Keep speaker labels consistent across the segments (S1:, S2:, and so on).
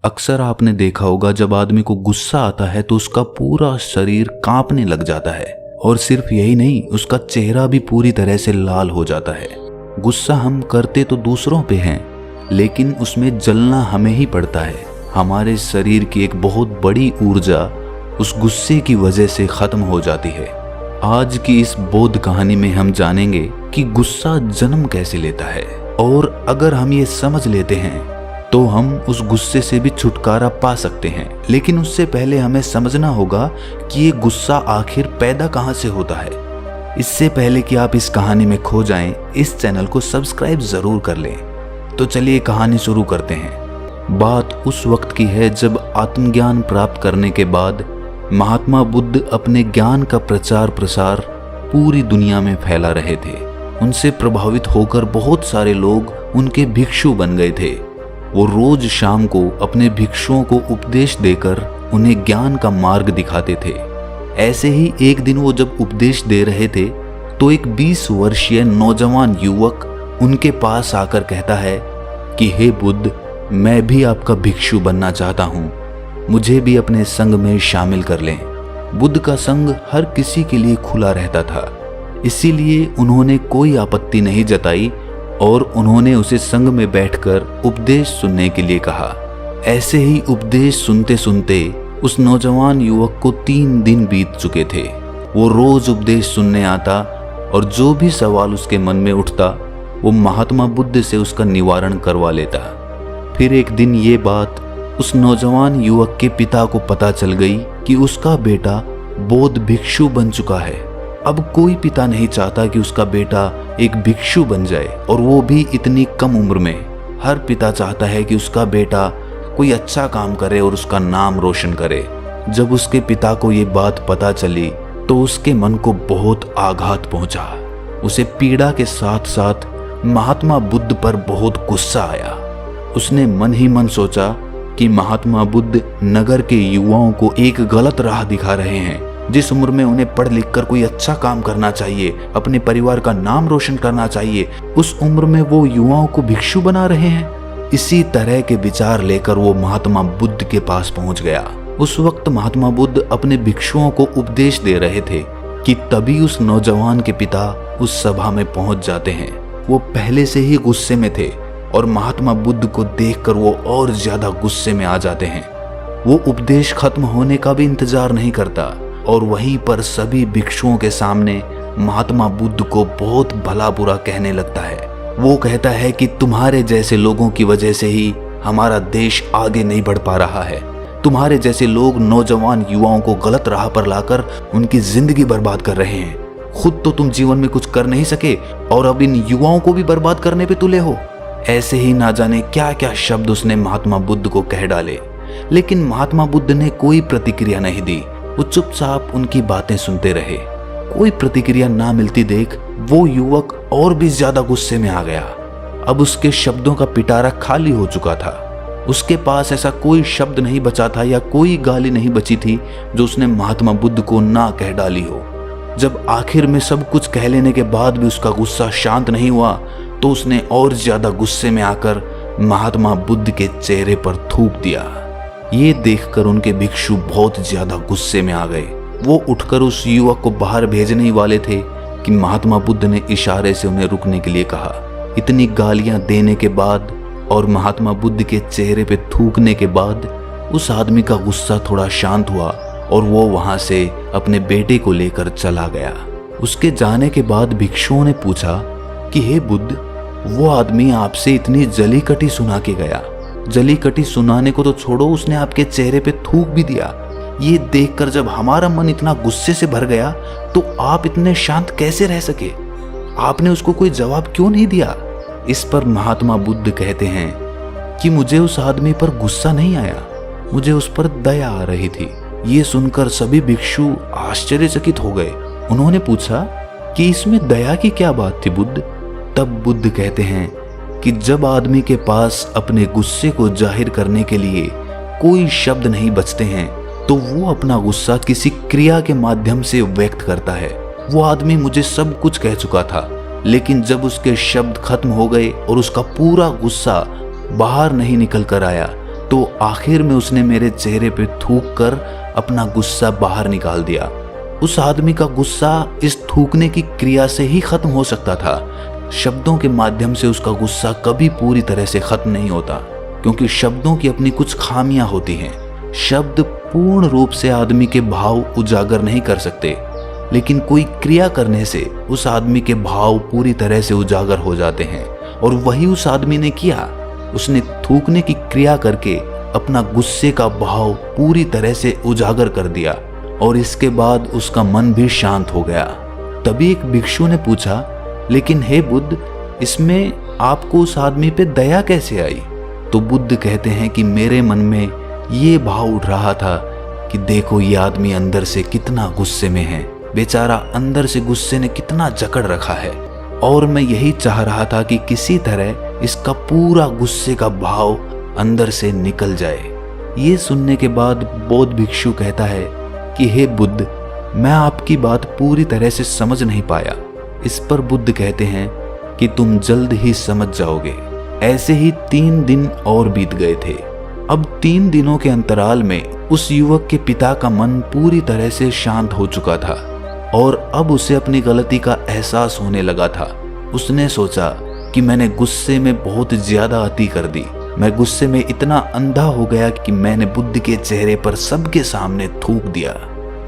S1: अक्सर आपने देखा होगा जब आदमी को गुस्सा आता है तो उसका पूरा शरीर कांपने लग जाता है, और सिर्फ यही नहीं, उसका चेहरा भी पूरी तरह से लाल हो जाता है। गुस्सा हम करते तो दूसरों पे हैं, लेकिन उसमें जलना हमें ही पड़ता है। हमारे शरीर की एक बहुत बड़ी ऊर्जा उस गुस्से की वजह से खत्म हो जाती है। आज की इस बोध कहानी में हम जानेंगे कि गुस्सा जन्म कैसे लेता है, और अगर हम ये समझ लेते हैं तो हम उस गुस्से से भी छुटकारा पा सकते हैं। लेकिन उससे पहले हमें समझना होगा कि ये गुस्सा आखिर पैदा कहाँ से होता है। इससे पहले कि आप इस कहानी में खो जाएं, इस चैनल को सब्सक्राइब जरूर कर लें। तो चलिए कहानी शुरू करते हैं। बात उस वक्त की है जब आत्मज्ञान प्राप्त करने के बाद महात्मा बुद्ध अपने ज्ञान का प्रचार प्रसार पूरी दुनिया में फैला रहे थे। उनसे प्रभावित होकर बहुत सारे लोग उनके भिक्षु बन गए थे। वो रोज शाम को अपने भिक्षुओं को उपदेश देकर उन्हें ज्ञान का मार्ग दिखाते थे। ऐसे ही एक दिन वो जब उपदेश दे रहे थे तो एक 20 वर्षीय नौजवान युवक उनके पास आकर कहता है कि हे बुद्ध, मैं भी आपका भिक्षु बनना चाहता हूँ, मुझे भी अपने संघ में शामिल कर लें। बुद्ध का संघ हर किसी के लिए खुला रहता था, इसीलिए उन्होंने कोई आपत्ति नहीं जताई और उन्होंने उसे संघ में बैठकर उपदेश सुनने के लिए कहा। ऐसे ही उपदेश सुनते सुनते उस नौजवान युवक को 3 दिन बीत चुके थे। वो रोज उपदेश सुनने आता और जो भी सवाल उसके मन में उठता वो महात्मा बुद्ध से उसका निवारण करवा लेता। फिर एक दिन ये बात उस नौजवान युवक के पिता को पता चल गई कि उसका बेटा बौद्ध भिक्षु बन चुका है। अब कोई पिता नहीं चाहता कि उसका बेटा एक भिक्षु बन जाए, और वो भी इतनी कम उम्र में। हर पिता चाहता है कि उसका बेटा कोई अच्छा काम करे और उसका नाम रोशन करे। जब उसके पिता को ये बात पता चली तो उसके मन को बहुत आघात पहुंचा। उसे पीड़ा के साथ साथ महात्मा बुद्ध पर बहुत गुस्सा आया। उसने मन ही मन सोचा कि महात्मा बुद्ध नगर के युवाओं को एक गलत राह दिखा रहे हैं। जिस उम्र में उन्हें पढ़ लिख कर कोई अच्छा काम करना चाहिए, अपने परिवार का नाम रोशन करना चाहिए, उस उम्र में वो युवाओं को भिक्षु बना रहे हैं। इसी तरह के विचार लेकर वो महात्मा बुद्ध के पास पहुंच गया। उस वक्त महात्मा बुद्ध अपने भिक्षुओं को उपदेश दे रहे थे कि तभी उस नौजवान के पिता उस सभा में पहुंच जाते हैं। वो पहले से ही गुस्से में थे और महात्मा बुद्ध को देखकर वो और ज्यादा गुस्से में आ जाते हैं। वो उपदेश खत्म होने का भी इंतजार नहीं करता और वहीं पर सभी भिक्षुओं के सामने महात्मा बुद्ध को बहुत भला बुरा कहने लगता है। वो कहता है कि तुम्हारे जैसे लोगों की वजह से ही हमारा देश आगे नहीं बढ़ पा रहा है। तुम्हारे जैसे लोग नौजवान युवाओं को गलत राह पर लाकर उनकी जिंदगी बर्बाद कर रहे हैं। खुद तो तुम जीवन में कुछ कर नहीं सके और अब इन युवाओं को भी बर्बाद करने पे तुले हो। ऐसे ही ना जाने क्या क्या शब्द उसने महात्मा बुद्ध को कह डाले, लेकिन महात्मा बुद्ध ने कोई प्रतिक्रिया नहीं दी। वो चुपचाप उनकी बातें सुनते रहे। कोई प्रतिक्रिया ना मिलती देख वो युवक और भी ज्यादा गुस्से में आ गया। अब उसके शब्दों का पिटारा खाली हो चुका था। उसके पास ऐसा कोई शब्द नहीं बचा था या कोई गाली नहीं बची थी जो उसने महात्मा बुद्ध को ना कह डाली हो। जब आखिर में सब कुछ कह लेने के बाद भी उसका गुस्सा शांत नहीं हुआ तो उसने और ज्यादा गुस्से में आकर महात्मा बुद्ध के चेहरे पर थूक दिया। ये देखकर उनके भिक्षु बहुत ज्यादा गुस्से में आ गए। वो उठकर उस युवक को बाहर भेजने ही वाले थे कि महात्मा बुद्ध ने इशारे से उन्हें रुकने के लिए कहा। इतनी गालियां देने के बाद और महात्मा बुद्ध के चेहरे पे थूकने के बाद उस आदमी का गुस्सा थोड़ा शांत हुआ और वो वहां से अपने बेटे को लेकर चला गया। उसके जाने के बाद भिक्षुओं ने पूछा कि हे बुद्ध, वो आदमी आपसे इतनी जली कटी सुना के गया। जली कटी सुनाने को तो छोड़ो, उसने आपके चेहरे पे थूक भी दिया। ये देखकर जब हमारा मन इतना गुस्से से भर गया तो आप इतने शांत कैसे रह सके? आपने उसको कोई जवाब क्यों नहीं दिया? इस पर महात्मा बुद्ध कहते हैं कि मुझे उस आदमी पर गुस्सा नहीं आया, मुझे उस पर दया आ रही थी। ये सुनकर सभी भिक्षु आश्चर्यचकित हो गए। उन्होंने पूछा कि इसमें दया की क्या बात थी बुद्ध? तब बुद्ध कहते हैं कि जब आदमी के पास अपने गुस्से को जाहिर करने के लिए कोई शब्द नहीं बचते हैं तो वो अपना गुस्सा किसी क्रिया के माध्यम से व्यक्त करता है। वो आदमी मुझे सब कुछ कह चुका था, लेकिन जब उसके शब्द खत्म हो गए और उसका पूरा गुस्सा बाहर नहीं निकल कर आया तो आखिर में उसने मेरे चेहरे पे थूक कर अपना गुस्सा बाहर निकाल दिया। उस आदमी का गुस्सा इस थूकने की क्रिया से ही खत्म हो सकता था। शब्दों के माध्यम से उसका गुस्सा कभी पूरी तरह से खत्म नहीं होता, क्योंकि शब्दों की अपनी कुछ खामियां होती हैं। शब्द पूर्ण रूप से आदमी के भाव उजागर नहीं कर सकते, लेकिन कोई क्रिया करने से उस आदमी के भाव पूरी तरह से उजागर हो जाते हैं। और वही उस आदमी ने किया। उसने थूकने की क्रिया करके अपना गुस्से का भाव पूरी तरह से उजागर कर दिया, और इसके बाद उसका मन भी शांत हो गया। तभी एक भिक्षु ने पूछा, लेकिन हे बुद्ध, इसमें आपको उस आदमी पे दया कैसे आई? तो बुद्ध कहते हैं कि मेरे मन में ये भाव उठ रहा था कि देखो ये आदमी अंदर से कितना गुस्से में है, बेचारा अंदर से गुस्से ने कितना जकड़ रखा है, और मैं यही चाह रहा था कि किसी तरह इसका पूरा गुस्से का भाव अंदर से निकल जाए। ये सुनने के बाद बौद्ध भिक्षु कहता है कि हे बुद्ध, मैं आपकी बात पूरी तरह से समझ नहीं पाया। इस पर बुद्ध कहते हैं कि तुम जल्द ही समझ जाओगे। ऐसे ही 3 दिन और बीत गए थे। अब 3 दिनों के अंतराल में उस युवक के पिता का मन पूरी तरह से शांत हो चुका था, और अब उसे अपनी गलती का एहसास होने लगा था। उसने सोचा कि मैंने गुस्से में बहुत ज्यादा अति कर दी। मैं गुस्से में इतना अंधा हो गया कि मैंने बुद्ध के चेहरे पर सबके सामने थूक दिया।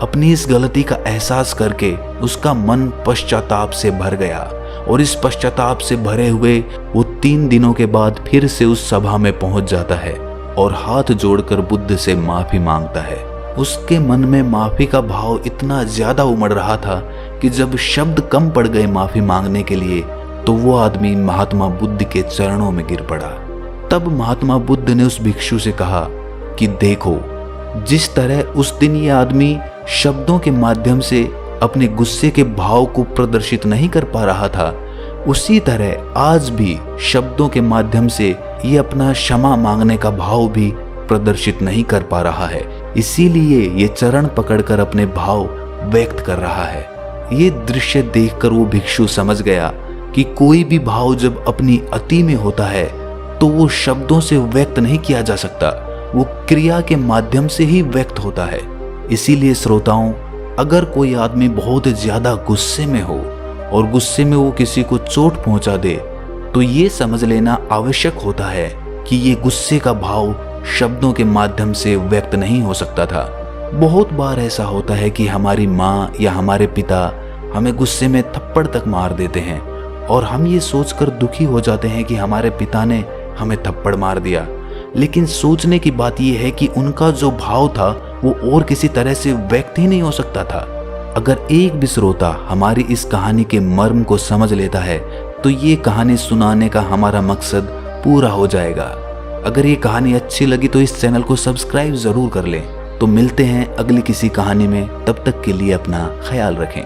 S1: अपनी इस गलती का एहसास करके उसका मन पश्चाताप से भर गया, और इस पश्चाताप से भरे हुए वो 3 दिनों के बाद फिर से उस सभा में पहुंच जाता है और हाथ जोड़कर बुद्ध से माफी मांगता है। उसके मन में माफी का भाव इतना ज्यादा उमड़ रहा था कि जब शब्द कम पड़ गए माफी मांगने के लिए, तो वो आदमी महात्मा बुद्ध के चरणों में गिर पड़ा। तब महात्मा बुद्ध ने उस भिक्षु से कहा कि देखो, जिस तरह उस दिन ये आदमी शब्दों के माध्यम से अपने गुस्से के भाव को प्रदर्शित नहीं कर पा रहा था, उसी तरह आज भी शब्दों के माध्यम से ये अपना क्षमा मांगने का भाव भी प्रदर्शित नहीं कर पा रहा है। इसीलिए ये चरण पकड़कर अपने भाव व्यक्त कर रहा है। ये दृश्य देखकर वो भिक्षु समझ गया कि कोई भी भाव जब अपनी अति में होता है तो वो शब्दों से व्यक्त नहीं किया जा सकता, वो क्रिया के माध्यम से ही व्यक्त होता है। इसीलिए श्रोताओं, अगर कोई आदमी बहुत ज्यादा गुस्से में हो और गुस्से में वो किसी को चोट पहुंचा दे, तो ये समझ लेना आवश्यक होता है कि ये गुस्से का भाव शब्दों के माध्यम से व्यक्त नहीं हो सकता था। बहुत बार ऐसा होता है कि हमारी माँ या हमारे पिता हमें गुस्से में थप्पड़ तक मार देते हैं, और हम ये सोचकर दुखी हो जाते हैं कि हमारे पिता ने हमें थप्पड़ मार दिया। लेकिन सोचने की बात यह है कि उनका जो भाव था वो और किसी तरह से व्यक्त ही नहीं हो सकता था। अगर एक भी श्रोता हमारी इस कहानी के मर्म को समझ लेता है, तो ये कहानी सुनाने का हमारा मकसद पूरा हो जाएगा। अगर ये कहानी अच्छी लगी तो इस चैनल को सब्सक्राइब जरूर कर लें। तो मिलते हैं अगली किसी कहानी में, तब तक के लिए अपना ख्याल रखें।